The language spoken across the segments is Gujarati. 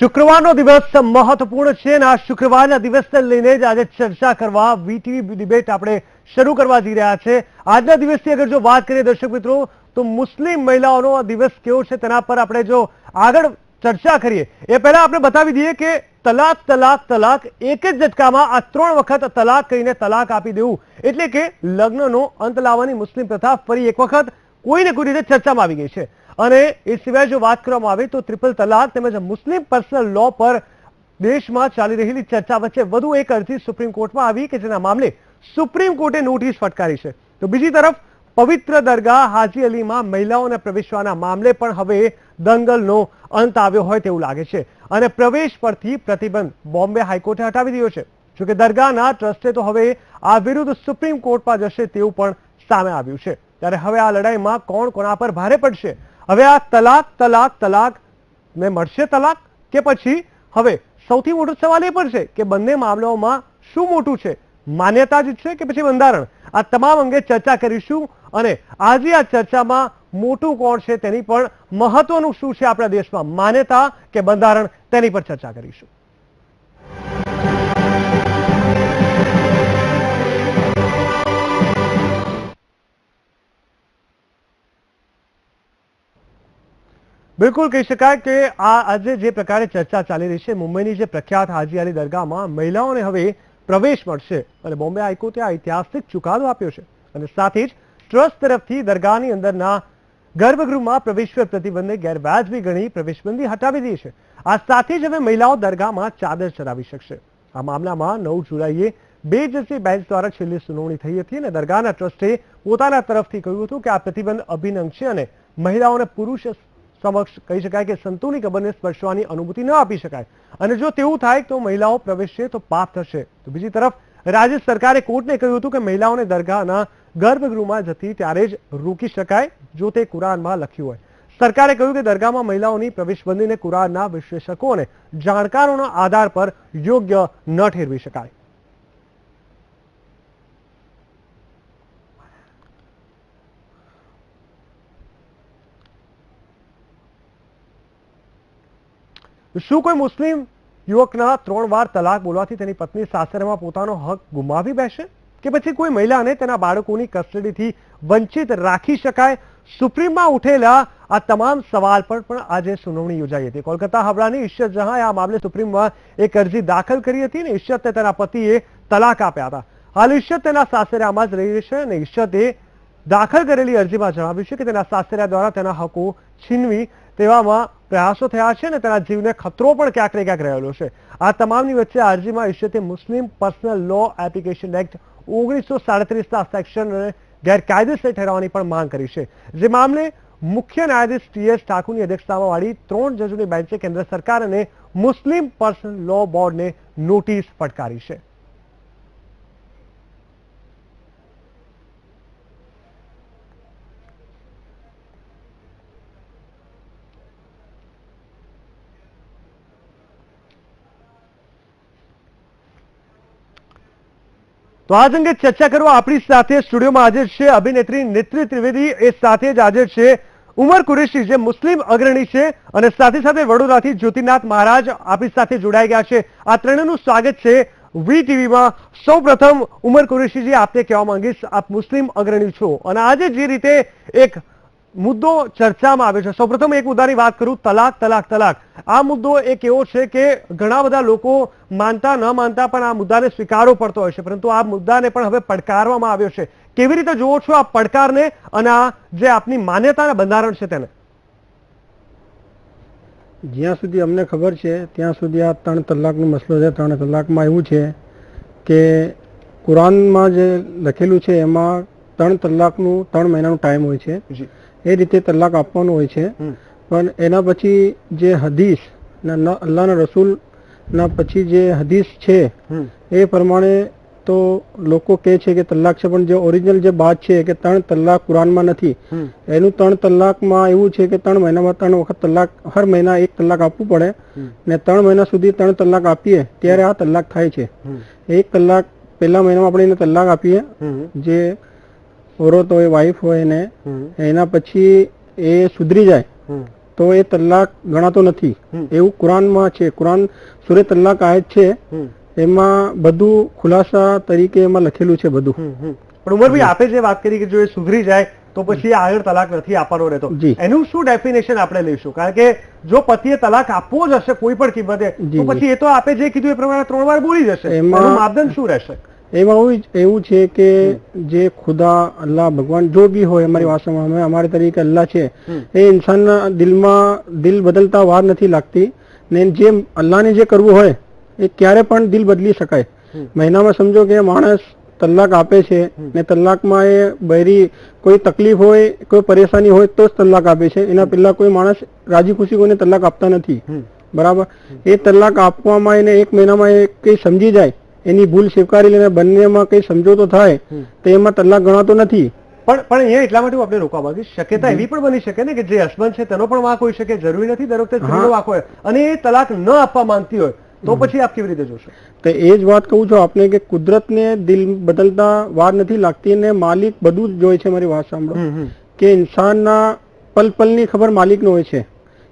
શુક્રવારનો દિવસ મહત્વપૂર્ણ છે અને આ શુક્રવારના દિવસને લઈને જ આજે ચર્ચા કરવા વીટીવી ડિબેટ આપણે શરૂ કરવા જઈ રહ્યા છે। આજના દિવસની અગર જો વાત કરીએ દર્શક મિત્રો તો મુસ્લિમ મહિલાઓનો આ દિવસ કેવો છે તેના પર આપણે જો આગળ ચર્ચા કરીએ એ પહેલા આપણે બતાવી દઈએ કે તલાક તલાક તલાક એક જ ઝટકામાં આ 3 વખત તલાક કહીને તલાક આપી દેવું એટલે કે લગ્નનો અંત લાવવાની મુસ્લિમ પ્રથા ફરી એક વખત કોઈને કોઈ રીતે ચર્ચામાં આવી ગઈ છે। અને એ સિવાય જો વાત કરવામાં આવે તો ટ્રિપલ તલાક તેમજ મુસ્લિમ પર્સનલ લો પર દેશમાં ચાલી રહેલી ચર્ચા વચ્ચે વધુ એક અરજી સુપ્રીમ કોર્ટમાં આવી કે જેના મામલે સુપ્રીમ કોર્ટે નોટિસ ફટકારી છે। તો બીજી તરફ પવિત્ર દરગાહ હાજી અલીમાં મહિલાઓને પ્રવેશવાના મામલે પણ હવે દંગલનો અંત આવ્યો હોય તેવું લાગે છે અને પ્રવેશ પરથી પ્રતિબંધ બોમ્બે હાઈકોર્ટે હટાવી દીધો છે। જોકે દરગાહના ટ્રસ્ટે તો હવે આ વિરુદ્ધ સુપ્રીમ કોર્ટમાં જશે તેવું પણ સામે આવ્યું છે। ત્યારે હવે આ લડાઈમાં કોણ કોના પર ભારે પડશે? હવે આ તલાક તલાક તલાક ને મળશે તલાક કે પછી હવે સૌથી મોટો સવાલ એ પણ છે કે બંને મામલાઓમાં શું મોટું છે, માન્યતા જ છે કે પછી બંધારણ? આ તમામ અંગે ચર્ચા કરીશું અને આજે આ ચર્ચામાં મોટું કોણ છે તેની પણ મહત્વનું શું છે આપણા દેશમાં, માન્યતા કે બંધારણ, તેની પર ચર્ચા કરીશું। બિલકુલ કહી શકાય કે આજે જે પ્રકારે ચર્ચા ચાલી રહી છે, મુંબઈની જે પ્રખ્યાત હાજી અલી દરગાહમાં મહિલાઓને હવે પ્રવેશ મળશે અને બોમ્બે હાઈકોર્ટે આ ઐતિહાસિક ચુકાદો આપ્યો છે અને સાથે જ ટ્રસ્ટ તરફથી દરગાહની અંદરના ગર્ભગૃહમાં પ્રવેશ પર પ્રતિબંધને ગેરવાજબી ગણી પ્રવેશબંધી હટાવી દીધી છે। આ સાથે જ હવે મહિલાઓ દરગાહમાં ચાદર ચડાવી શકશે। આ મામલામાં 9 જુલાઈએ 2 જજની બેન્ચ દ્વારા છેલ્લી સુનાવણી થઈ હતી અને દરગાહના ટ્રસ્ટે પોતાના તરફથી કહ્યું હતું કે આ પ્રતિબંધ અભિનવ છે અને મહિલાઓને પુરુષ સમક્ષ કહી શકાય કે સંતુની કબરને સ્પર્શવાની અનુમતિ ન આપી શકાય અને જો તેવું થાય તો મહિલાઓ પ્રવેશશે તો પાપ થશે। તો બીજી તરફ રાજ્ય સરકારે કોર્ટને કહ્યું હતું કે મહિલાઓને દરગાહના ગર્ભગૃહમાં જતી ત્યારે જ રોકી શકાય જો તે કુરાનમાં લખ્યું હોય। સરકારે કહ્યું કે દરગાહમાં મહિલાઓની પ્રવેશબંધીને કુરાનના વિશ્લેષકો અને જાણકારોના આધાર પર યોગ્ય ન ઠેરવી શકાય। શું કોઈ મુસ્લિમ યુવકના 3 વાર તલાક બોલવાથી તેની પત્ની સાસરેમાં પોતાનો હક ગુમાવી બેસે કે પછી કોઈ મહિલાને તેના બાળકોની કસ્ટડીથી વંચિત રાખી શકાય? સુપ્રીમમાં ઉઠેલા આ તમામ સવાલ પર પણ આજે સુનાવણી યોજાઈ હતી। કોલકાતા હાવડાની ઇશરત જહાંએ આ મામલે સુપ્રીમમાં એક અરજી દાખલ કરી હતી અને ઇશરતે તેના પતિએ તલાક આપ્યા હતા। હાલ ઇશરત તેના સાસરિયામાં જ રહી છે અને ઇશરતે દાખલ કરેલી અરજીમાં જણાવ્યું છે કે તેના સાસરિયા દ્વારા તેના હકો છીનવી તેવામાં પ્રયાસો થયા છે અને તેના જીવને ખતરો પણ ક્યાંક ને ક્યાંક રહેલો છે। આ તમામની વચ્ચે આ અરજીમાં ઇશરતે મુસ્લિમ પર્સનલ લો એપ્લિકેશન એક્ટ 1937ના સેક્શનને ગેરકાયદેસર ઠેરવવાની પણ માંગ કરી છે, જે મામલે મુખ્ય ન્યાયાધીશ ટી.એસ. ઠાકુરની અધ્યક્ષતામાં વાળી 3 જજોની બેન્ચે કેન્દ્ર સરકાર અને મુસ્લિમ પર્સનલ લો બોર્ડને નોટિસ ફટકારી છે। તો આ અંગે ચર્ચા કરવા આપણી સાથે સ્ટુડિયોમાં હાજર છે અભિનેત્રી નેત્રી ત્રિવેદી, એ સાથે જ હાજર છે ઉમર કુરેશી જે મુસ્લિમ અગ્રણી છે અને સાથે સાથે વડોદરાથી જ્યોતિનાથ મહારાજ આપણી સાથે જોડાઈ ગયા છે। આ ત્રણેયનું સ્વાગત છે વીટીવીમાં। સૌપ્રથમ ઉમર કુરેશીજી, આપને કહેવા માંગીશ, આપ મુસ્લિમ અગ્રણી છો અને આજે જે રીતે એક મુદ્દો ચર્ચામાં આવ્યો છે, સૌપ્રથમ એક મુદ્દાની વાત કરું, તલાક તલાક તલાક। આ મુદ્દો એક એવો છે કે ઘણા બધા લોકો માનતા ન માનતા પણ આ મુદ્દાને સ્વીકારવો પડતો હોય છે, પરંતુ આ મુદ્દાને પણ હવે પડકારવામાં આવ્યો છે। કેવી રીતે જોવો છો આ પડકારને અને આ જે આપની માન્યતા અને બંધારણ છે તેને? જ્યાં સુધી અમને ખબર છે ત્યાં સુધી આ 3 તલાકનો મસલો છે। 3 તલાકમાં એવું છે કે કુરાનમાં જે લખેલું છે એમાં 3 તલાકનું 3 મહિનાનો ટાઈમ હોય છે, એ રીતે તલાક આપવાનો હોય છે। પણ એના પછી જે હદીસ અલ્લાહના રસૂલના પછી જે હદીસ છે એ પ્રમાણે તો લોકો કહે છે કે તલાક છે, પણ જે ઓરિજિનલ જે બાત છે કે 3 તલાક કુરાનમાં નથી। એનું 3 તલાકમાં એવું છે કે 3 મહિનામાં 3 વખત તલાક, હર મહિના 1 તલાક આપવું પડે ને 3 મહિના સુધી 3 તલાક આપીએ ત્યારે આ તલાક થાય છે। 1 તલાક પહેલા મહિનામાં આપણે એને તલાક આપીએ, જે औरत હોય, વાઇફ હોય ને એના પછી એ સુધરી જાય તો એ તલાક ગણાતો નથી એવું કુરાનમાં છે. કુરાન સૂરે તલાક આયત છે, એમાં બધું ખુલાસા તરીકે એમાં લખેલું છે બધું. પણ ઉમરભાઈ, આપે જે વાત કરી કે જો એ સુધરી જાય તો પછી આગળ તલાક નથી આપવાનો રહેતો, એનું શું ડેફિનેશન આપણે લઈશું? કારણ કે જો પતિએ તલાક આપવો જ હશે કોઈ પણ કિંમતે, તો પછી એ તો આપે જે કીધું એ પ્રમાણે 3 વાર બોલી જશે. એનું માપદંડ શું રહેશે? એમાં એવું છે કે જે ખુદા, અલ્લાહ, ભગવાન જો બી હોય, અમારી ભાષામાં અમારે તરીકે અલ્લાહ છે, એ ઇન્સાનના દિલમાં દિલ બદલતા વાર નથી લાગતી. ને જે અલ્લાહને જે કરવું હોય એ ક્યારે પણ દિલ બદલી શકાય. મહિનામાં સમજો કે માણસ તલાક આપે છે ને તલાકમાં એ બૈરી કોઈ તકલીફ હોય, કોઈ પરેશાની હોય તો જ તલાક આપે છે. એના પહેલા કોઈ માણસ રાજી ખુશી કોઈને તલાક આપતા નથી. બરાબર? એ તલાક આપવામાં એને 1 મહિનામાં એ કઈ સમજી જાય, એની ભૂલ સ્વીકારી લઈને બંનેમાં કઈ સમજોતો થાય, તો એમાં તલાક ગણાતો નથી. પણ અહીંયા એટલા માટે આપણે રોકવા માંગીશ, શક્યતા એવી પણ બની શકે ને કે જે હસબન્ડ છે તેનો પણ વાંક હોઈ શકે, જરૂરી નથી દર વખતે સ્ત્રીનો વાંક હોય, અને એ તલાક ન આપવા માંગતી હોય તો પછી આપ કેવી રીતે જોશો? તો એ જ વાત કહું છું આપને કે કુદરતને દિલ બદલતા વાર નથી લાગતી, ને માલિક બધું જ જોઈ છે. મારી વાત સાંભળો કે ઇન્સાનના પલ પલની ખબર માલિકનો હોય છે.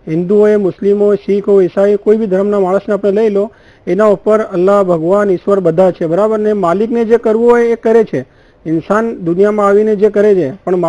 હિન્દુ હોય, મુસ્લિમ હોય, શીખ હોય, ઈસાઈ, કોઈ બી ધર્મના માણસને આપણે લઈ લો, એના ઉપર અલ્લાહ, ભગવાન, ઈશ્વર બધા છે. બરાબર ને? માલિકને જે કરવું હોય એ કરે છે. ઇન્સાન દુનિયામાં આવીને જે કરે છે, પણ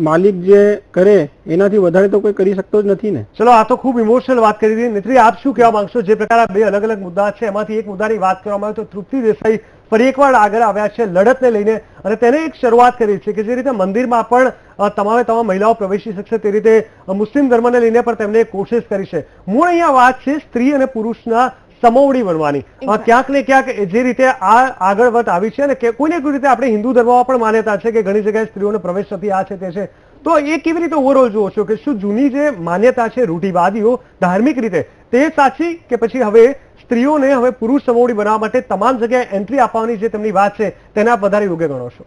માલિક જે કરે એનાથી વધારે તો કોઈ કરી શકતો જ નથી ને. ચલો, આ તો ખૂબ ઇમોશનલ વાત કરી દીધી. નેત્રી, આપ શું કહેવા માંગશો? જે પ્રકારે 2 અલગ અલગ મુદ્દા છે, એમાંથી એક મુદ્દાની વાત કરવામાં આવે તો તૃપ્તિ દેસાઈ ફરી એકવાર આગળ આવ્યા છે લડતને લઈને, અને તેને એક શરૂઆત કરી છે કે જે રીતે મંદિરમાં પણ તમામ મહિલાઓ પ્રવેશી શકશે, તે રીતે મુસ્લિમ ધર્મને લઈને પણ તેમણે કોશિશ કરી છે. મૂળ અહીંયા વાત છે સ્ત્રી અને પુરુષના સમોવડી બનવાની. ક્યાંક ને ક્યાંક જે રીતે આ આગળ વધ આવી છે, અને કોઈને કોઈ રીતે આપણે હિન્દુ ધર્મમાં પણ માન્યતા છે કે ઘણી જગ્યાએ સ્ત્રીઓને પ્રવેશ નથી, આ છે તે છે, તો એ કેવી રીતે ઓવરઓલ જુઓ છો કે શું જૂની જે માન્યતા છે રૂઢિવાદીઓ ધાર્મિક રીતે તે સાચી, કે પછી હવે સ્ત્રીઓને હવે પુરુષ સમોવડી બનાવવા માટે તમામ જગ્યાએ એન્ટ્રી આપવાની જે તેમની વાત છે તેને આપ વધારે યોગ્ય ગણો છો?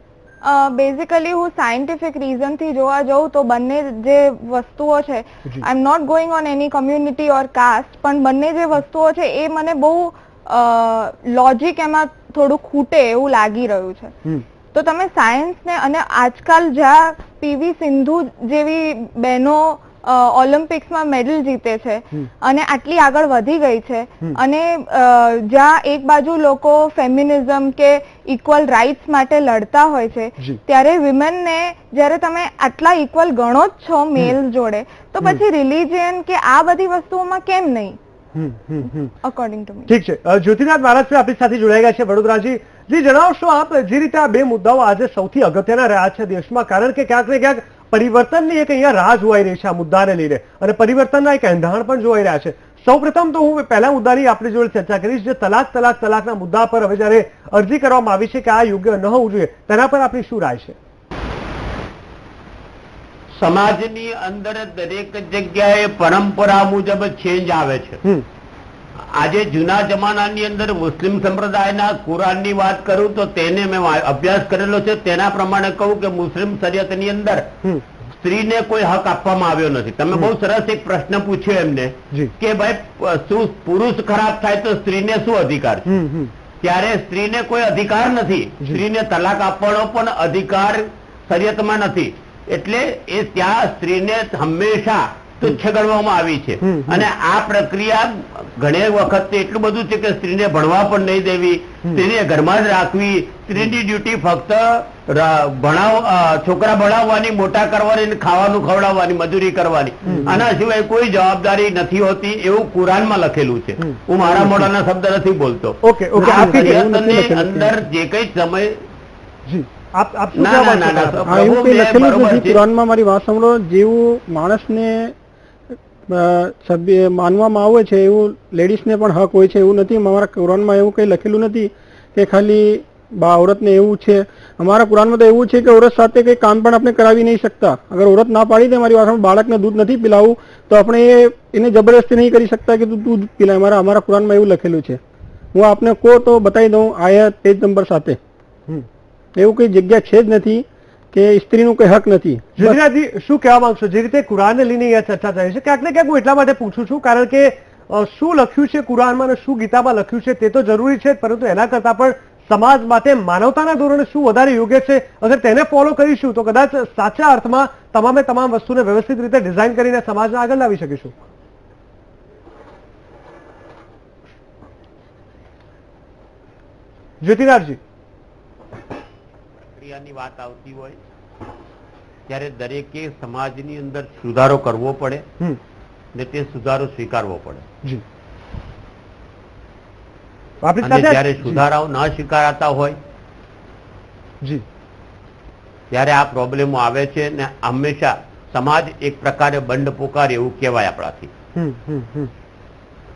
બેઝિકલી હું સાયન્ટિફિક રીઝન થી જોવા જાઉં તો બંને જે વસ્તુઓ છે, I am not going on any community or caste, પણ બંને જે વસ્તુઓ છે એ મને બહુ લોજિક એમાં થોડું ખૂટે એવું લાગી રહ્યું છે. તો તમે સાયન્સને, અને આજકાલ જ્યાં પીવી સિંધુ જેવી બહેનો ઓલિમ્પિક્સમાં મેડલ જીતે છે અને આટલી આગળ વધી ગઈ છે, અને જ્યાં એક બાજુ લોકો ફેમિનિઝમ કે ઇક્વલ રાઇટ્સ માટે લડતા હોય છે, ત્યારે વિમેનને જ્યારે તમે આટલા ઇક્વલ ગણો જ છો મેલ જોડે, તો પછી રિલિજિયન કે આ બધી વસ્તુઓમાં કેમ નહીં? According to me. ઠીક છે. જ્યોતિનાથ મહારાજ આપણી સાથે જોડાઈ ગયા છે વડોદરાજી. જી, જણાવશો આપ જે રીતે આ 2 મુદ્દાઓ આજે સૌથી અગત્યના રહ્યા છે દેશમાં, કારણ કે ક્યાંક ને ક્યાંક પરિવર્તનની એક અહીંયા રાહ જોવાઈ રહી છે આ મુદ્દાને લઈને, અને પરિવર્તનના એક એંધાણ પણ જોવાઈ રહ્યા છે. સૌપ્રથમ તો હું પહેલા મુદ્દાની આપણી જોડે ચર્ચા કરીશ, જે તલાકના મુદ્દા પર હવે જ્યારે અરજી કરવામાં આવી છે કે આ યોગ્ય ન હોવું જોઈએ, તેના પર આપણી શું રાય છે? સમાજની અંદર દરેક જગ્યાએ પરંપરા મુજબ ચેન્જ આવે છે. આજે જૂના જમાનાની અંદર મુસ્લિમ સંપ્રદાયના કુરાનની વાત કરું તો તેને મેં અભ્યાસ કરેલો છે. તેના પ્રમાણે કહું કે મુસ્લિમ શરિયતની અંદર સ્ત્રીને કોઈ હક આપવામાં આવ્યો નથી. તમે બહુ સરસ એક પ્રશ્ન પૂછ્યો એમને કે ભાઈ શું પુરુષ ખરાબ થાય તો સ્ત્રીને શું અધિકાર છે? ત્યારે સ્ત્રીને કોઈ અધિકાર નથી. સ્ત્રીને તલાક આપવાનો પણ અધિકાર શરિયતમાં નથી. એટલે એ ત્યાં સ્ત્રીને હંમેશા તુચ્છ ગણવામાં આવી છે. અને આ પ્રક્રિયા ઘણી વખત એટલું બધું છે કે સ્ત્રીને ભણવા પણ નહીં દેવી, સ્ત્રીને ઘરમાં જ રાખવી, સ્ત્રીની ડ્યુટી ફક્ત છોકરા ભણાવવાની, મોટા કરવાની, ખાવાનું ખવડાવવાની, મજૂરી કરવાની, આના સિવાય કોઈ જવાબદારી નથી હોતી, એવું કુરાનમાં લખેલું છે. હું મારા મોઢાના શબ્દ નથી બોલતો. અંદર જે કઈ સમય કુરાનમાં મારી વાત સાંભળો, જેવું માણસને માનવામાં આવે છે એવું લેડીઝને પણ હક હોય છે. એવું નથી, અમારા કુરાનમાં એવું કઈ લખેલું નથી કે ખાલી औरतને એવું છે. અમારા કુરાનમાં તો એવું છે કે औरत સાથે કઈ કામ પણ આપણે કરાવી નહીં શકતા. અગર औरत ના પાડી દે મારી વાત, બાળકને દૂધ નથી પીલાવું તો આપણે એને જબરદસ્તી નહીં કરી શકતા કે તું દૂધ પીલાય. અમારા કુરાનમાં એવું લખેલું છે. હું આપને કહું તો બતાવી દઉં આયત પેજ નંબર સાથે. એવું કઈ જગ્યા છે જ નથી કે સ્ત્રીનું કઈ હક નથી. જ્યોતિનાથજી, શું કહેવા માંગશો? જે રીતે કુરાનને લઈને અહીંયા ચર્ચા થઈ છે, ક્યાંક ને ક્યાંક હું એટલા માટે પૂછું છું કારણ કે શું લખ્યું છે કુરાનમાં અને શું ગીતામાં લખ્યું છે તે તો જરૂરી છે, પરંતુ એના કરતા પણ સમાજ માટે માનવતાના ધોરણે શું વધારે યોગ્ય છે, અગર તેને ફોલો કરીશું તો કદાચ સાચા અર્થમાં તમામે તમામ વસ્તુને વ્યવસ્થિત રીતે ડિઝાઇન કરીને સમાજને આગળ લાવી શકીશું. જ્યોતિનાથજી, પ્રક્રિયાની વાત આવતી હોય ત્યારે દરેકે સમાજની અંદર સુધારો કરવો પડે ને તે સુધારો સ્વીકારવો પડે. જી, આપણી અને સાથે જ્યારે સુધારાઓ ના સ્વીકારાતા હોય જી ત્યારે આ પ્રોબ્લેમો આવે છે ને હંમેશા સમાજ એક પ્રકારે બંધ પોકાર એવું કહેવાય આપણાથી.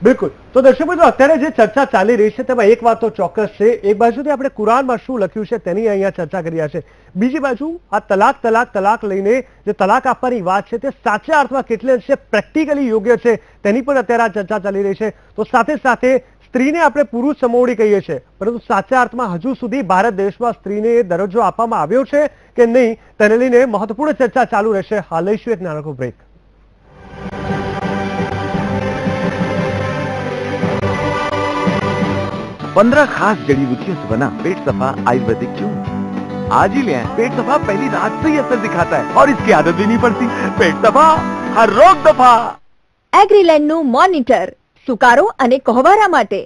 બિલકુલ. તો દર્શક મિત્રો, અત્યારે જે ચર્ચા ચાલી રહી છે તેમાં એક વાત તો ચોક્કસ છે. એક બાજુથી આપણે કુરાનમાં શું લખ્યું છે તેની અહીંયા ચર્ચા કરી રહ્યા છે, બીજી બાજુ આ તલાક લઈને જે તલાક આપવાની વાત છે તે સાચા અર્થમાં કેટલે અંશે પ્રેક્ટિકલી યોગ્ય છે તેની પણ અત્યારે આ ચર્ચા ચાલી રહી છે. તો સાથે સાથે સ્ત્રીને આપણે પુરુષ સમોવડી કહીએ છીએ, પરંતુ સાચા અર્થમાં હજુ સુધી ભારત દેશમાં સ્ત્રીને એ દરજ્જો આપવામાં આવ્યો છે કે નહીં તેને લઈને મહત્વપૂર્ણ ચર્ચા ચાલુ રહેશે. હાલ લઈશું એક નાનકડો બ્રેક. पंद्रह खास जड़ी बूटियों से बना पेट सफा आयुर्वेदिक क्यों? आज ही ले आएं। पेट सफा पहली रात से ही असर दिखाता है और इसकी आदत भी नहीं पड़ती. पेट सफा हर रोग दफा. એગ્રીલેન્ડ નું મોનિટર સુકારો અને કોહવારા માટે.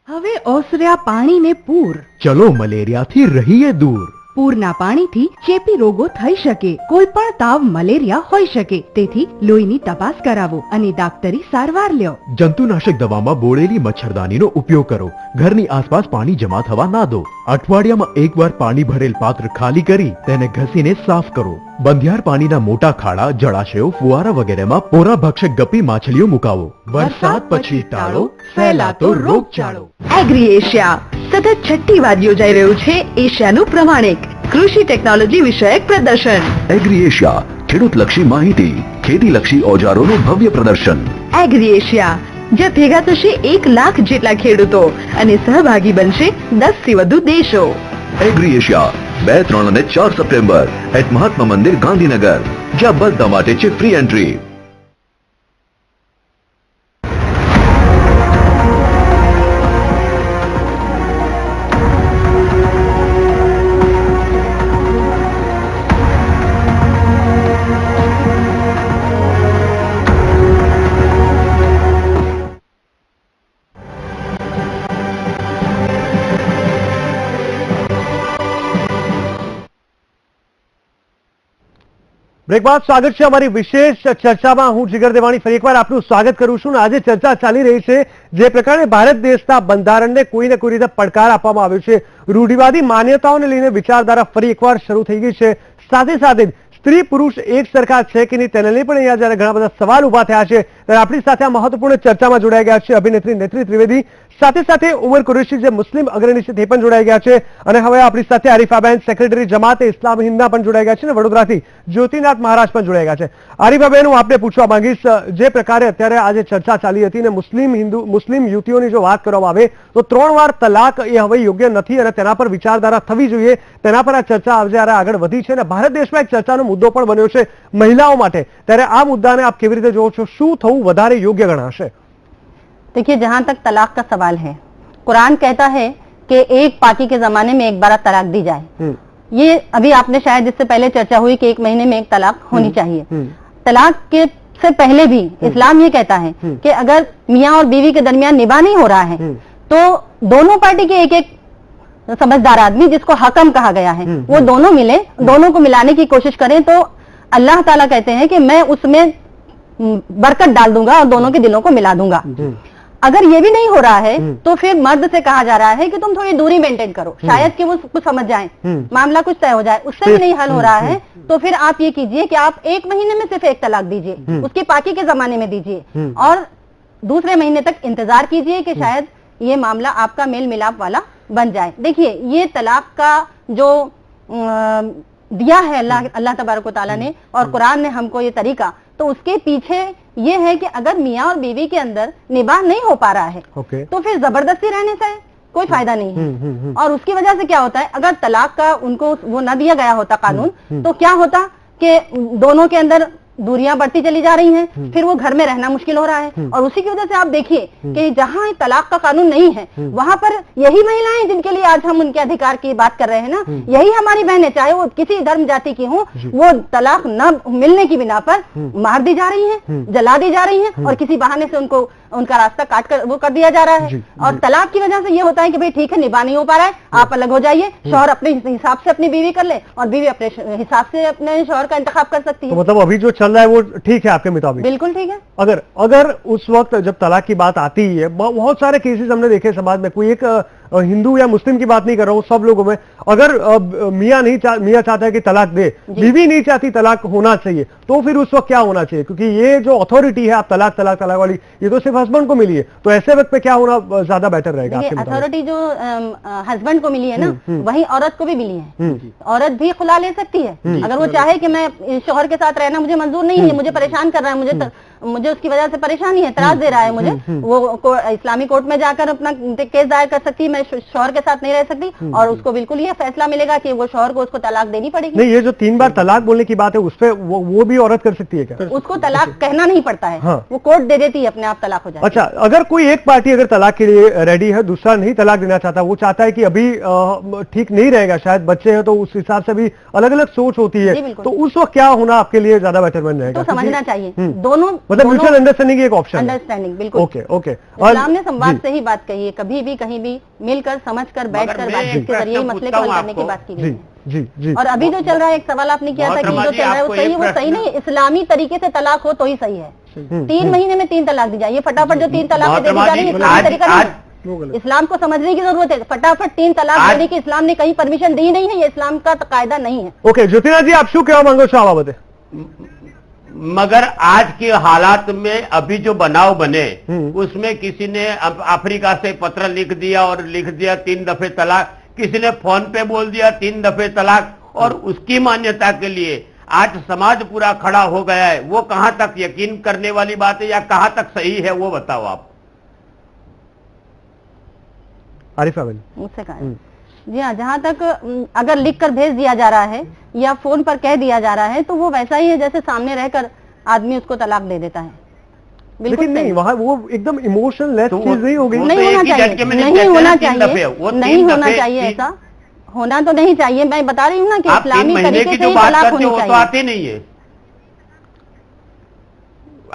હવે ઓસર્યા પાણીને પૂર. ચલો મલેરિયાથી રહીએ દૂર. પૂરના પાણીથી ચેપી રોગો થઈ શકે, કોઈ પણ તાવ મલેરિયા હોઈ શકે, તેથી લોહીની તપાસ કરાવો અને ડોક્ટરી સારવાર લ્યો. જંતુનાશક દવામાં બોળેલી મચ્છરદાનીનો ઉપયોગ કરો. ઘરની આસપાસ પાણી જમા થવા ના દો. અઠવાડિયામાં એકવાર પાણી ભરેલ પાત્ર ખાલી કરી તેને ઘસીને સાફ કરો. બંધિયાર પાણીના મોટા ખાડા, જળાશયો, ફુવારા વગેરેમાં પોરા ભક્ષક ગપ્પી માછલીઓ મુકાવો. વરસાદ પછી ટાળો ફેલાતો રોગચાળો. એગ્રી એશિયા સતત 6ઠ્ઠી વાર યોજાઈ રહ્યું છે એશિયાનું પ્રમાણિક કૃષિ ટેકનોલોજી વિષયક પ્રદર્શન. એગ્રી એશિયા, ખેડૂતલક્ષી માહિતી, ખેતીલક્ષી ઓજારોનું ભવ્ય પ્રદર્શન. એગ્રી એશિયા, જ્યાં ભેગા થશે 1 લાખ જેટલા ખેડૂતો અને સહભાગી બનશે 10 થી વધુ દેશો. એગ્રી એશિયા 2, 3 અને 4 સપ્ટેમ્બર એટ મહાત્મા મંદિર, ગાંધીનગર, જ્યાં બધા માટે છે ફ્રી એન્ટ્રી. બ્રેક બાદ સ્વાગત છે અમારી વિશેષ ચર્ચામાં. હું જીગર દેવાણી ફરી એકવાર આપનું સ્વાગત કરું છું. આજે ચર્ચા ચાલી રહી છે જે પ્રકારે ભારત દેશના બંધારણને કોઈને કોઈ રીતે પડકાર આપવામાં આવ્યો છે. રૂઢિવાદી માન્યતાઓને લઈને વિચારધારા ફરી એકવાર શરૂ થઈ ગઈ છે. સાથે સાથે સ્ત્રી પુરુષ એક સરખા છે કે નહીં તેને લઈને પણ અહીંયા જયારે ઘણા બધા સવાલ ઉભા થયા છે ત્યારે આપણી સાથે આ મહત્વપૂર્ણ ચર્ચામાં જોડાઈ ગયા છે અભિનેત્રી નેત્રી ત્રિવેદી, સાથે સાથે ઉમર કુરેશી જે મુસ્લિમ અગ્રણી છે તે પણ જોડાઈ ગયા છે, અને હવે આપણી સાથે આરિફાબેન સેક્રેટરી જમાતે ઇસ્લામ હિન્દના પણ જોડાઈ ગયા છે, અને વડોદરાથી જ્યોતિનાથ મહારાજ પણ જોડાઈ ગયા છે. આરિફાબેન, હું આપને પૂછવા માંગીશ, જે પ્રકારે અત્યારે આજે ચર્ચા ચાલી હતી ને મુસ્લિમ યુવતીઓની જો વાત કરવામાં આવે તો 3 વાર તલાક એ હવે યોગ્ય નથી અને તેના પર વિચારધારા થવી જોઈએ, તેના પર આ ચર્ચા જ્યારે આગળ વધી છે અને ભારત દેશમાં એક ચર્ચાનો મુદ્દો પણ બન્યો છે મહિલાઓ માટે, ત્યારે આ મુદ્દાને આપ કેવી રીતે જોવો છો? શું થવું વધારે યોગ્ય ગણાશે? देखिए, जहां तक तलाक का सवाल है, कुरान कहता है कि एक पाकी के जमाने में एक बार तलाक दी जाए. ये अभी आपने शायद इससे पहले चर्चा हुई कि 1 महीने में एक तलाक होनी चाहिए. तलाक के से पहले भी इस्लाम ये कहता है कि अगर मियाँ और बीवी के दरमियान निभा नहीं हो रहा है तो दोनों पार्टी के एक समझदार आदमी, जिसको हकम कहा गया है, वो दोनों मिले, दोनों को मिलाने की कोशिश करें तो अल्लाह ताला कहते हैं कि मैं उसमें बरकत डाल दूंगा और दोनों के दिलों को मिला दूंगा. अगर ये भी नहीं हो रहा है तो फिर मर्द से कहा जा रहा है कि तुम थोड़ी दूरी मेंटेन करो, शायद कि वो कुछ समझ जाएं, मामला कुछ तय हो जाए. उससे भी नहीं हल हो रहा है तो फिर आप ये कीजिए कि आप 1 महीने में सिर्फ 1 तलाक दीजिए, उसकी पाकी के जमाने में दीजिए, और दूसरे महीने तक इंतजार कीजिए कि शायद ये मामला आपका मेल मिलाप वाला बन जाए. देखिए, ये तलाक का जो दिया है अल्लाह तबारक व तआला ने और कुरान ने हमको ये तरीका, तो उसके पीछे ये है कि अगर मियाँ और बीवी के अंदर निबाह नहीं हो पा रहा है तो फिर जबरदस्ती रहने से कोई फायदा नहीं है. और उसकी वजह से क्या होता है, अगर तलाक का उनको वो न दिया गया होता कानून, तो क्या होता कि दोनों के अंदर दूरियां बढ़ती चली जा रही हैं, फिर वो घर में रहना मुश्किल हो रहा है। और उसी की वजह से आप देखिए कि जहां तलाक का कानून नहीं है वहां पर यही महिलाएं जिनके लिए आज हम उनके अधिकार की बात कर रहे हैं ना, यही हमारी बहनें चाहे वो किसी धर्म जाति की हों, वो तलाक न मिलने की बिना पर मार दी जा रही हैं, जला दी जा रही हैं और किसी बहाने से उनको उनका रास्ता काट कर वो कर दिया जा रहा है। और तलाक की वजह से ये होता है कि भाई ठीक है, निभा नहीं हो पा रहा है, आप अलग हो जाइए, शौहर अपने हिसाब से अपनी बीवी कर ले और बीवी अपने हिसाब से अपने शौहर का इंतखाब कर सकती है। तो मतलब अभी जो चल रहा है वो ठीक है आपके मुताबिक? बिल्कुल ठीक है। अगर उस वक्त जब तलाक की बात आती है, बहुत सारे केसेस हमने देखे समाज में, कोई एक हिंदू या मुस्लिम की बात नहीं कर रहा हूँ, सब लोगों में अगर मियाँ चाहता है कि तलाक दे, बीवी नहीं चाहती तलाक होना चाहिए, तो फिर उस वक्त क्या होना चाहिए? क्योंकि ये जो अथॉरिटी है आप तलाक तलाक तलाक वाली, ये तो सिर्फ हस्बैंड को मिली है, तो ऐसे वक्त पे क्या होना ज्यादा बेटर रहेगा? अथॉरिटी जो हस्बैंड को मिली है ना, वही औरत को भी मिली है। औरत भी खुला ले सकती है अगर वो चाहे कि मैं शौहर के साथ रहना मुझे मंजूर नहीं है, मुझे परेशान कर रहा है, मुझे उसकी वजह से परेशानी है, त्रास दे रहा है मुझे, वो इस्लामी कोर्ट में जाकर अपना केस दायर कर सकती है, मैं शौहर के साथ नहीं रह सकती और उसको बिल्कुल ये फैसला मिलेगा कि वो शौहर को उसको तलाक देनी पड़ेगी। नहीं, ये जो 3 बार तलाक बोलने की बात है, उस पर वो भी औरत कर सकती है क्या? उसको तलाक कहना नहीं पड़ता है, वो कोर्ट दे देती है, अपने आप तलाक हो जाती है। अच्छा, अगर कोई एक पार्टी अगर तलाक के लिए रेडी है, दूसरा नहीं तलाक देना चाहता, वो चाहता है कि अभी ठीक नहीं रहेगा, शायद बच्चे हैं, तो उस हिसाब से भी अलग अलग सोच होती है, तो उस वक्त क्या होना आपके लिए ज्यादा बेटर बन रहेगा? तो समझना चाहिए दोनों, मतलब म्यूचुअल अंडरस्टैंडिंग एक ऑप्शन, अंडरस्टैंडिंग, बिल्कुल। ओके। इस्लाम ने संवाद से ही बात कही है, कभी भी कहीं भी मिलकर समझकर बैठकर बातचीत के जरिए मसले को हल करने की बात की गई है। जी। और अभी जो चल रहा है, एक सवाल आपने किया था कि जो चल रहा है वो सही नहीं, इस्लामी तरीके से तलाक हो तो ही सही है। 3 महीने में 3 तलाक दी जाए, ये फटाफट जो 3 तलाक दे दी जा रही है इस्लामी तरीका नहीं। इस्लाम को समझने की जरूरत है, फटाफट 3 तलाक देने की इस्लाम ने कहीं परमिशन दी नहीं है, ये इस्लाम का कायदा नहीं है। ओके, ज्योतिना जी आप शू कहेवा માંગો છો આ બાબતે? मगर आज के हालात में अभी जो बनाव बने उसमें किसी ने अफ्रीका से पत्र लिख दिया और लिख दिया 3 दफे तलाक, किसी ने फोन पे बोल दिया 3 दफे तलाक, और उसकी मान्यता के लिए आज समाज पूरा खड़ा हो गया है। वो कहां तक यकीन करने वाली बात है या कहां तक सही है, वो बताओ आप। आरिफा भाई मुझसे कहा जी हाँ, जहाँ तक अगर लिख कर भेज दिया जा रहा है या फोन पर कह दिया जा रहा है तो वो वैसा ही है जैसे सामने रहकर आदमी उसको तलाक दे देता है। लेकिन नहीं, वहाँ वो एकदम इमोशनल लेस चीज नहीं होगी, नहीं होना चाहिए, नहीं होना चाहिए, नहीं होना चाहिए, ऐसा होना तो नहीं चाहिए। मैं बता रही हूँ ना कि इस्लामी तरीके से ही तलाक होनी चाहिए। तो आती नहीं है,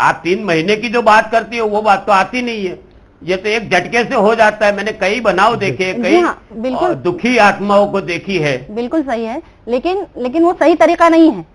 आप 3 महीने की जो बात करती हो वो बात तो आती नहीं है, ये तो एक झटके से हो जाता है। मैंने कई बनाव देखे, कई बिल्कुल दुखी आत्माओं को देखी है। बिल्कुल सही है, लेकिन वो सही तरीका नहीं है।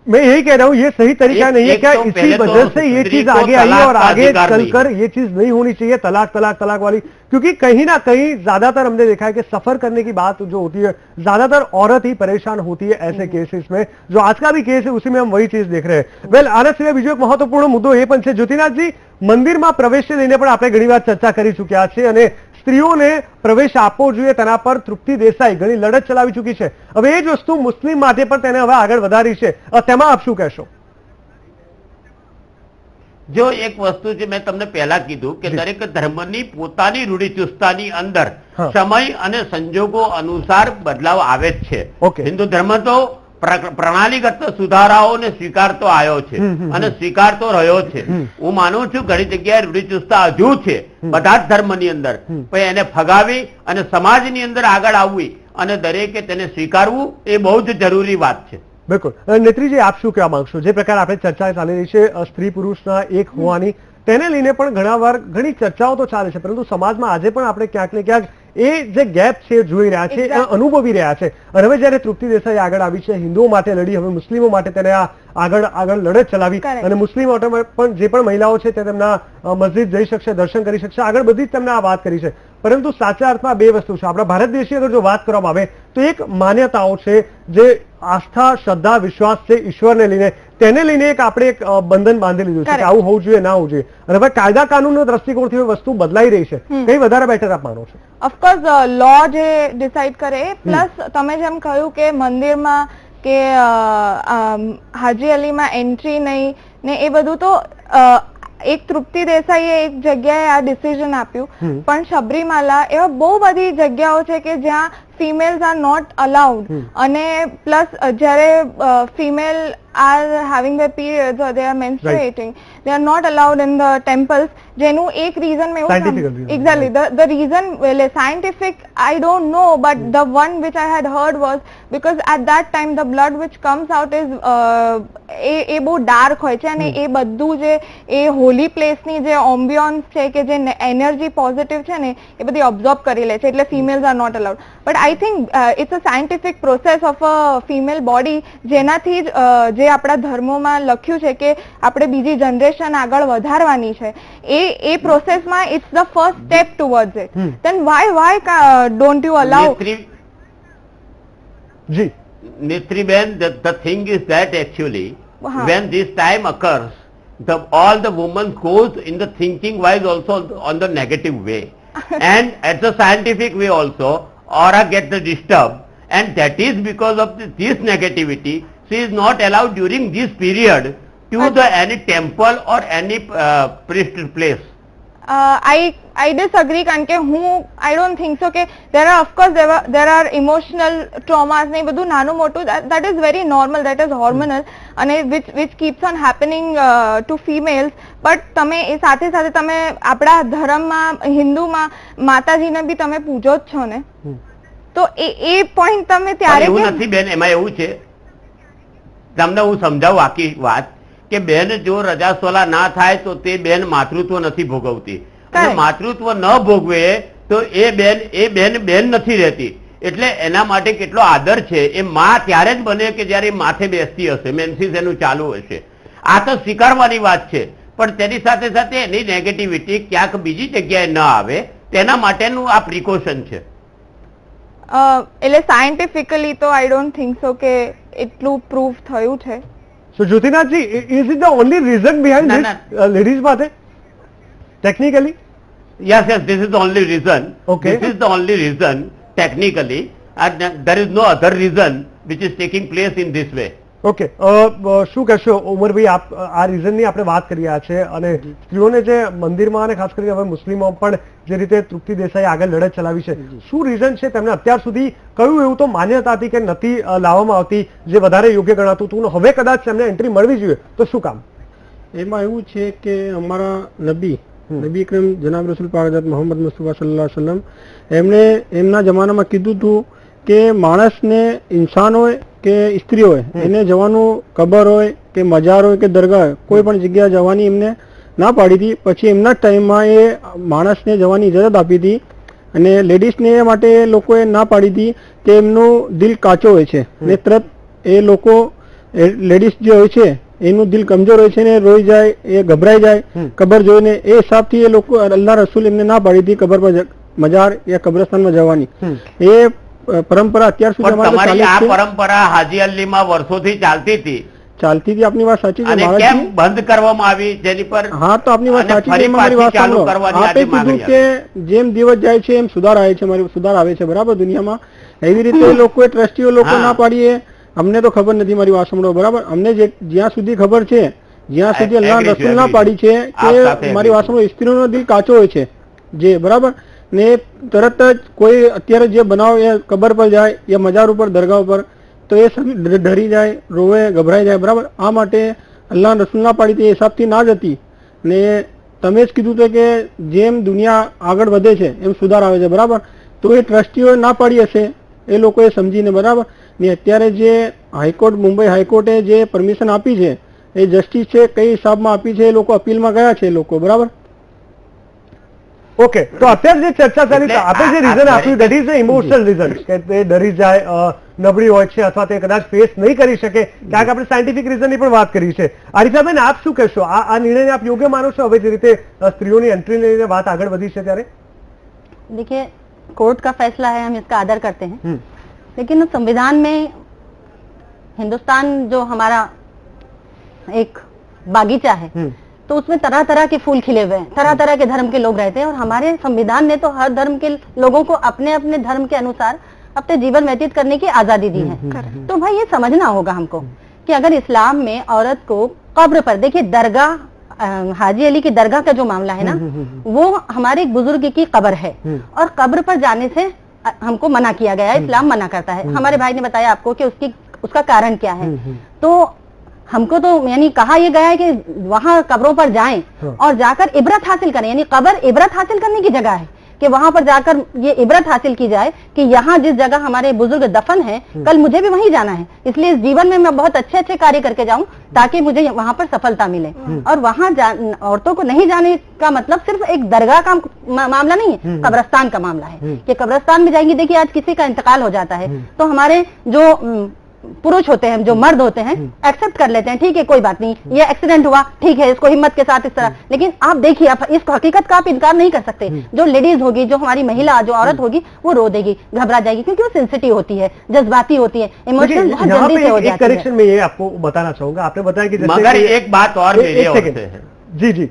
मैं यही कह रहा हूँ, ये सही तरीका नहीं है क्या? इसी वजह से ये चीज आगे आई है और आगे चलकर ये चीज नहीं होनी चाहिए, तलाक तलाक तलाक वाली, क्योंकि कहीं ना कहीं ज्यादातर हमने देखा है कि सफर करने की बात जो होती है, ज्यादातर औरत ही परेशान होती है ऐसे केसेस में। जो आज का भी केस है उसी में हम वही चीज देख रहे हैं। वेल, આના સિવાય બીજો એક મહત્વપૂર્ણ મુદ્દો એ પણ છે જ્યોતિનાથજી, મંદિરમાં પ્રવેશ લઈને પણ આપણે ઘણીવાર ચર્ચા કરી ચૂક્યા છે અને સ્ત્રીઓને પ્રવેશ આપવો જોઈએ તેના પર તૃપ્તિ દેસાઈ ઘણી લડત ચલાવી ચૂકી છે। હવે એ જ વસ્તુ મુસ્લિમ માટે પણ તેને હવે આગળ વધારી છે, તેમાં આપ શું કહેશો? જો એક વસ્તુ છે મેં તમને પહેલા કીધું કે દરેક ધર્મની પોતાની રૂઢિચુસ્તતાની અંદર સમય અને સંજોગો અનુસાર બદલાવ આવે જ છે। હિન્દુ ધર્મ તો પ્રણાલીગત સુધારાઓને સ્વીકારતો આવ્યો છે અને સ્વીકારતો રહ્યો છે। હું માનું છું ઘણી જગ્યાએ રૂઢિચુસ્તતા હજુ છે બધા જ ધર્મની અંદર, પણ એને ફગાવી અને સમાજની અંદર આગળ આવવી અને દરેકે તેને સ્વીકારવું એ બહુ જ જરૂરી વાત છે। બિલકુલ। નેત્રીજી આપ શું કહેવા માંગશો? જે પ્રકાર આપણે ચર્ચા ચાલી રહી છે સ્ત્રી પુરુષના એક હોવાની, તેને લઈને પણ ઘણાવાર ઘણી ચર્ચાઓ તો ચાલે છે, પરંતુ સમાજમાં આજે પણ આપણે ક્યાંક ને ક્યાંક એ જે ગેપ છે જોઈ રહ્યા છે, અનુભવી રહ્યા છે। અને હવે જયારે તૃપ્તિ દેસાઈ આગળ આવી છે, હિન્દુઓ માટે લડી, હવે મુસ્લિમો માટે તેને આગળ લડત ચલાવી અને મુસ્લિમ માટે પણ જે પણ મહિલાઓ છે તે તેમના મસ્જિદ જઈ શકશે, દર્શન કરી શકશે, આગળ બધી જ તેમને આ વાત કરી છે। પરંતુ સાચા અર્થમાં 2 વસ્તુ છે। આપણા ભારત દેશની અગર જો વાત કરવામાં આવે તો એક માન્યતાઓ છે, જે આસ્થા, શ્રદ્ધા, વિશ્વાસ છે ઈશ્વરને લઈને, તેને લઈને એક આપણે એક બંધન બાંધી લીધું છે કે આવું હોવું જોઈએ, ના હોવું જોઈએ। અને હવે કાયદા કાનૂનનો દ્રષ્ટિકોણથી વસ્તુ બદલાઈ રહી છે, કઈ વધારે બેટર આપ માનો છો? ઓફકોર્સ લો જે ડિસાઇડ કરે, પ્લસ તમે જેમ કહ્યું કે મંદિરમાં કે હાજી અલીમાં એન્ટ્રી નહીં ને એ બધું, તો એક તૃપ્તિ દેસાઈએ એક જગ્યાએ આ ડિસિઝન આપ્યું, પણ શબરીમાલા એવા બહુ બધી જગ્યાઓ છે કે જ્યાં females are not allowed અને plus જ્યારે female are having their periods or they are menstruating, they are not allowed in the temples. જેનું એક રીઝન મેં exactly the reason, well, scientific I don't know, but the one which I had heard was because at that time the blood which comes out is એ બહુ ડાર્ક હોય છે અને એ બધું જે એ હોલી પ્લેસની જે ઓમ્બિયોન્સ છે કે જે એનર્જી પોઝિટિવ છે ને એ બધી ઓબ્ઝર્વ કરી લે છે, એટલે females are not allowed. But I think it's a scientific process of a female body, જેનાથી જે આપણા ધર્મોમાં લખ્યું છે કે આપણે બીજી જનરેશન આગળ વધારવાની છે, એ પ્રોસેસમાં it's the first step towards it. Then why don't you allow? Ji Netriben, the thing is that actually when this time occurs, all the women goes in the thinking wise also on the negative way and at the scientific way also aura gets disturbed, and that is because of this negativity she is not allowed during this period to the any temple or any priest place. I disagree કારણ કે I don't think so કે there are of course there are emotional traumas ને બધું નાનું મોટું, that is very normal, that is hormonal અને which keeps on happening to females. but તમે એ સાથે સાથે તમે આપણા ધર્મમાં હિન્દુમાં માતાજીને બી તમે પૂજો જ છો ને, તો એ પોઈન્ટ તમે ત્યારે એવું નથી બેન, એમાં એવું છે તમને હું સમજાવું આખી વાત કે બેન જો રજાસ્વલા ના થાય તો તે બેન માતૃત્વ નથી ભોગવતી, અને માતૃત્વ ન ભોગવે તો એ બેન નથી રહેતી. એટલે એના માટે કેટલો આદર છે, એ માં ત્યારે જ બને કે જ્યારે માથે બેસતી હશે, મેન્સિસ એનું ચાલુ હશે. આ તો સ્વીકારવાની વાત છે, પણ તેની સાથે સાથે એની નેગેટિવિટી ક્યાંક બીજી જગ્યાએ ન આવે તેના માટેનું આ પ્રિકોશન છે. એટલે સાયન્ટિફિકલી તો આઈ ડોન્ટ થિંક સો કે એટલું પ્રૂફ થયું છે. So Jyotirnathji, is it the only reason behind this, ladies mathe? Technically? Yes, this is the only reason. Okay. This is the only reason technically, and there is no other reason which is taking place in this way. Okay, શું કહેશો ઉમરભાઈ, આપ આ રીઝનની આપણે વાત કરી રહ્યા છે અને સ્ત્રીઓને જે મંદિરમાં અને ખાસ કરીને હવે મુસ્લિમો પણ જે રીતે તૃપ્તિ દેસાઈ આગળ લડત ચલાવી છે, શું રીઝન છે? તેમને અત્યાર સુધી કયું એવું તો માન્યતા હતી કે નથી લાવવામાં આવતી જે વધારે યોગ્ય ગણાતું હતું, હવે કદાચ એમને એન્ટ્રી મળવી જોઈએ તો શું કામ? એમાં એવું છે કે અમારા નબી કરીમ જનાબ રસૂલ પાક હઝરત મોહમ્મદ મુસ્તફા સલ્લલ્લાહુ અલૈહિ વસલ્લમ એમણે એમના જમાનામાં કીધું હતું કે માણસને ઇન્સાન હોય કે સ્ત્રી હોય એને જવાનું કબર હોય કે મજાર હોય કે દરગાહ હોય કોઈ પણ જગ્યા જવાની એમને ના પાડી હતી. પછી એમના ટાઈમમાં એ માણસને જવાની ઇજાજત આપી હતી અને લેડીઝને એ માટે લોકોએ ના પાડી હતી કે એમનું દિલ કાચો હોય છે ને તરત એ લોકો લેડીઝ જે હોય છે એનું દિલ કમજોર હોય છે ને રોઈ જાય, એ ગભરાઈ જાય કબર જોઈને, એ હિસાબથી એ લોકો અલ્લાહ રસૂલ એમને ના પાડી હતી કબર પર મજાર યા કબ્રસ્તાનમાં જવાની. એ પરંપરા અત્યાર સુધી તમારી આ પરંપરા હાજી અલીમાં વર્ષોથી ચાલતી હતી. આપની વાત સાચી છે, કેમ બંધ કરવામાં આવી જેની પર? હા, તો આપની વાત સાચી છે. મારી વાત સાંભળો. આપે કીધું કે જેમ દિવસ જાય છે એમ સુધાર આવે છે, સુધાર આવે છે બરાબર દુનિયામાં. એવી રીતે લોકોએ ટ્રસ્ટીઓ લોકો ના પાડીએ, અમને તો ખબર નથી. મારી વાત સાંભળો બરાબર. અમને જ્યાં સુધી ખબર છે, જ્યાં સુધી અલ્લાહ રસૂલ ના પાડી છે કે મારી વાત સાંભળો, સ્ત્રીનો દિલ કાચો હોય છે જે બરાબર ને તરત જ કોઈ અત્યારે જે બનાવ એ કબર પર જાય યા મજાર ઉપર દરગાહ ઉપર તો એ ડરી જાય, રોવે, ગભરાઈ જાય બરાબર. આ માટે અલ્લાહ રસૂલ ના પાડી હતી, એ હિસાબથી ના જ હતી. ને તમે જ કીધું હતું કે જેમ દુનિયા આગળ વધે છે એમ સુધાર આવે છે બરાબર. તો એ ટ્રસ્ટીઓએ ના પાડી હશે એ લોકોએ સમજીને બરાબર. ને અત્યારે જે હાઈકોર્ટ, મુંબઈ હાઈકોર્ટે જે પરમિશન આપી છે એ જસ્ટિસ છે કઈ હિસાબમાં આપી છે, એ લોકો અપીલમાં ગયા છે એ લોકો બરાબર. ઓકે, તો અત્યારે જે ચર્ચા ચાલી આપણે જે રીઝન આપ્યું દેટ ઇઝ ઇમોશનલ રીઝન કે તે ડરી જાય, નબળી હોય છે અથવા તે કદાચ ફેસ નહીં કરી શકે, ક્યાંક આપણે સાયન્ટિફિક રીઝનની પણ વાત કરી છે. આરિફાબેન, આપ શું કહેશો? આ નિર્ણયને આપ યોગ્ય માનો છો હવે જે રીતે સ્ત્રીઓની એન્ટ્રી લઈને વાત આગળ વધી છે ત્યારે? देखिए, कोर्ट का फैसला है, हम इसका आदर करते हैं, लेकिन संविधान में हिंदुस्तान जो हमारा एक बागीचा है तो उसमें तरह तरह के फूल खिले हुए हैं, तरह तरह के धर्म के लोग रहते हैं और हमारे संविधान ने तो हर धर्म के लोगों को अपने अपने धर्म के अनुसार अपने जीवन व्यतीत करने की आजादी दी है. तो भाई ये समझना होगा हमको कि अगर इस्लाम में औरत को कब्र पर, देखिए दरगाह, हाजी अली की दरगाह का जो मामला है ना, वो हमारे एक बुजुर्ग की कब्र है और कब्र पर जाने से हमको मना किया गया है, इस्लाम मना करता है। हमारे भाई ने बताया आपको कि उसका कारण क्या है। तो हमको तो यानी कहा यह गया है कि वहां कब्रों पर जाएं और जाकर इबरत हासिल करें, यानी कब्र इबरत हासिल करने की जगह है कि वहां पर जाकर ये इबरत हासिल की जाए कि यहाँ जिस जगह हमारे बुजुर्ग दफन है, कल मुझे भी वहीं जाना है, इसलिए इस जीवन में मैं बहुत अच्छे अच्छे कार्य करके जाऊं ताकि मुझे वहां पर सफलता मिले। और वहां औरतों को नहीं जाने का मतलब सिर्फ एक दरगाह का मामला नहीं है, कब्रस्तान का मामला है कि कब्रस्तान में जाएंगे। देखिए आज किसी का इंतकाल हो जाता है तो हमारे जो पुरुष होते हैं, जो मर्द होते हैं, एक्सेप्ट कर लेते हैं, ठीक है कोई बात नहीं, ये एक्सीडेंट हुआ, ठीक है, इसको हिम्मत के साथ इस तरह। लेकिन आप देखिए, आप इस हकीकत का आप इनकार नहीं कर सकते। जो लेडीज होगी, जो हमारी महिला, जो औरत होगी, वो रो देगी, घबरा जाएगी, क्योंकि वो सेंसिटिव होती है, जज्बाती होती है, इमोशनल बहुत जल्दी से हो जाती है। करेक्शन में ये आपको बताना चाहूंगा, आपने बताया कि मगर एक बात और मेरी ओर से है। जी जी,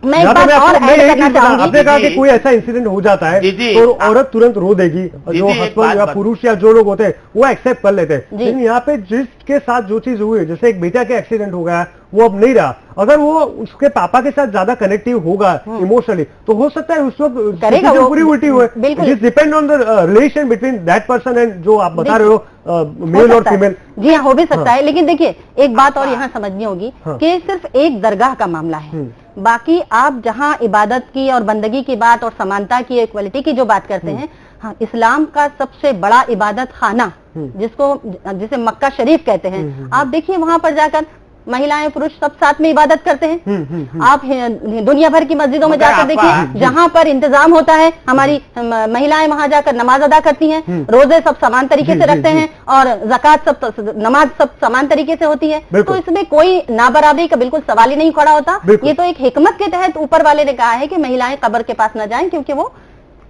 मैं एक बात और ऐड करना चाहूंगी। आपने कहा कि कोई ऐसा इंसिडेंट हो जाता है तो औरत तुरंत रो देगी, जो हस्बैंड या पुरुष या जो लोग होते हैं वो एक्सेप्ट कर लेते हैं। लेकिन यहाँ पे जिसके साथ जो चीज हुई, जैसे एक बेटा के एक्सीडेंट हो गया, वो अब नहीं रहा, अगर वो उसके पापा के साथ ज्यादा कनेक्टिव होगा इमोशनली, तो हो सकता है उस वक्त पूरी उल्टी हुए। It depend on the relation between that person and जो आप बता रहे हो मेल और फीमेल। जी हाँ, हो भी सकता है। लेकिन देखिए एक बात और यहाँ समझनी होगी कि सिर्फ एक दरगाह का मामला है, बाकी आप जहाँ इबादत की और बंदगी की बात और समानता की, इक्वलिटी की जो बात करते हैं, हाँ, इस्लाम का सबसे बड़ा इबादत खाना जिसे मक्का शरीफ कहते हैं, आप देखिए वहां पर जाकर महिलाएं पुरुष सब साथ में इबादत करते हैं। आप दुनिया भर की मस्जिदों में जाकर देखिए, जहां पर इंतजाम होता है, हमारी महिलाएं वहां जाकर नमाज अदा करती हैं, रोजे सब समान तरीके से रखते हैं और ज़कात सब, नमाज सब समान तरीके से होती है। तो इसमें कोई नाबराबरी का बिल्कुल सवाल ही नहीं खड़ा होता। ये तो एक हिकमत के तहत ऊपर वाले ने कहा है कि महिलाएं कब्र के पास न जाएं, क्योंकि वो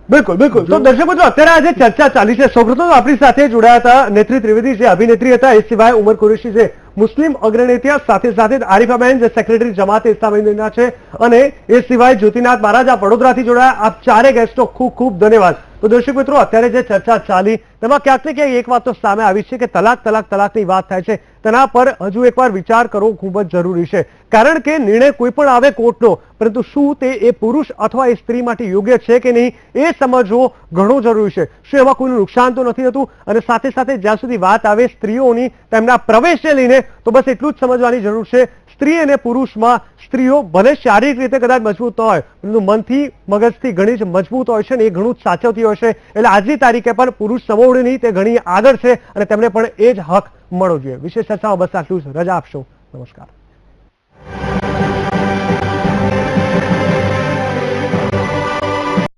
બિલકુલ બિલકુલ તો દર્શક મિત્રો અત્યારે આજે ચર્ચા ચાલી છે। સૌપ્રથમ આપણી સાથે જોડાયા હતા નેત્રી ત્રિવેદી, જે અભિનેત્રી હતા, એ સિવાય ઉમર કુરેશી, જે મુસ્લિમ અગ્રણી હતા, સાથે સાથે આરિફાબેન, જે સેક્રેટરી જમાતે ઇસ્લામીના છે, અને એ સિવાય જ્યોતિનાથ મહારાજ આ વડોદરાથી જોડાયા। આપ ચારે ગેસ્ટો ખૂબ ખૂબ ધન્યવાદ। તો દર્શક મિત્રો અત્યારે જે ચર્ચા ચાલી તેમાં ક્યાંક ને ક્યાંક એક વાત તો સામે આવી છે કે તલાકની વાત થાય છે, તેના પર હજુ એકવાર વિચાર કરવો ખૂબ જ જરૂરી છે। કારણ કે નિર્ણય કોઈ પણ આવે કોર્ટનો, પરંતુ શું તે એ પુરુષ અથવા એ સ્ત્રી માટે યોગ્ય છે કે નહીં એ સમજવો ઘણો જરૂરી છે। શું એમાં કોઈનું નુકસાન તો નથી થતું? અને સાથે સાથે જ્યાં સુધી વાત આવે સ્ત્રીઓની તેમના પ્રવેશને લઈને, તો બસ એટલું જ સમજવાની જરૂર છે, સ્ત્રી અને પુરુષમાં સ્ત્રીઓ ભલે શારીરિક રીતે કદાચ મજબૂત ન હોય, પરંતુ મનથી મગજથી ઘણી જ મજબૂત હોય છે અને એ ઘણું જ સાચવતી હોય છે। એટલે આજની તારીખે પણ પુરુષ સમોવડી નહીં, તે ઘણી આગળ છે અને તેમને પણ એ જ હક મળવો જોઈએ। વિશેષ ચર્ચામાં બસ આટલું જ, રજા આપશો, નમસ્કાર।